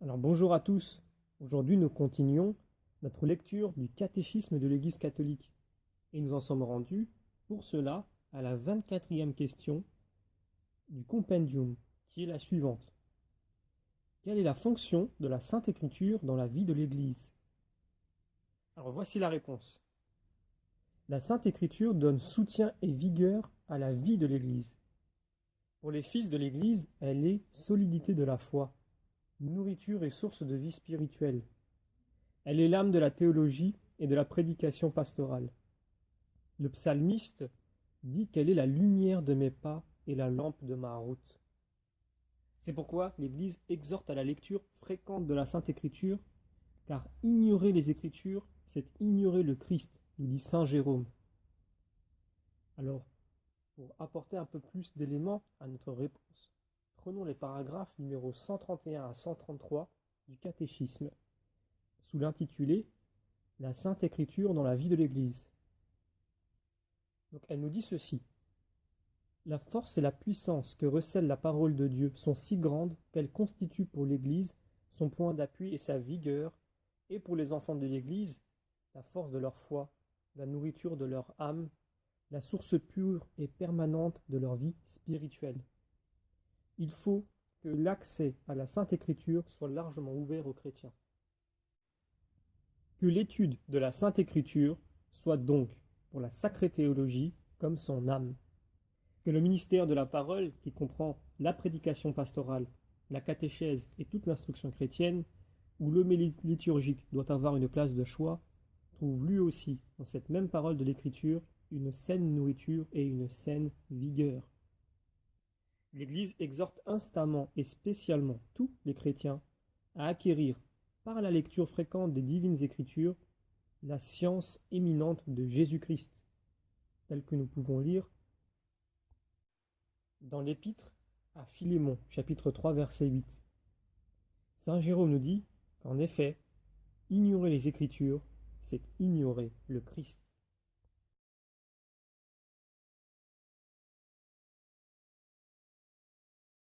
Alors bonjour à tous. Aujourd'hui nous continuons notre lecture du catéchisme de l'Église catholique. Et nous en sommes rendus, pour cela, à la 24e question du compendium, qui est la suivante. Quelle est la fonction de la Sainte Écriture dans la vie de l'Église? Alors voici la réponse. La Sainte Écriture donne soutien et vigueur à la vie de l'Église. Pour les fils de l'Église, elle est solidité de la foi, nourriture et source de vie spirituelle. Elle est l'âme de la théologie et de la prédication pastorale. Le psalmiste dit qu'elle est la lumière de mes pas et la lampe de ma route. C'est pourquoi l'Église exhorte à la lecture fréquente de la Sainte Écriture, car ignorer les Écritures, c'est ignorer le Christ, nous dit saint Jérôme. Alors, pour apporter un peu plus d'éléments à notre réponse, prenons les paragraphes numéros 131 à 133 du catéchisme, sous l'intitulé « La Sainte Écriture dans la vie de l'Église ». Donc elle nous dit ceci. La force et la puissance que recèle la parole de Dieu sont si grandes qu'elles constituent pour l'Église son point d'appui et sa vigueur, et pour les enfants de l'Église, la force de leur foi, la nourriture de leur âme, la source pure et permanente de leur vie spirituelle. Il faut que l'accès à la Sainte Écriture soit largement ouvert aux chrétiens. Que l'étude de la Sainte Écriture soit donc, pour la sacrée théologie, comme son âme. Que le ministère de la parole, qui comprend la prédication pastorale, la catéchèse et toute l'instruction chrétienne, où l'homélie liturgique doit avoir une place de choix, trouve lui aussi, dans cette même parole de l'Écriture, une saine nourriture et une saine vigueur. L'Église exhorte instamment et spécialement tous les chrétiens à acquérir, par la lecture fréquente des divines Écritures, la science éminente de Jésus-Christ, telle que nous pouvons lire dans l'Épître à Philémon, chapitre 3, verset 8. Saint Jérôme nous dit qu'en effet, ignorer les Écritures, c'est ignorer le Christ.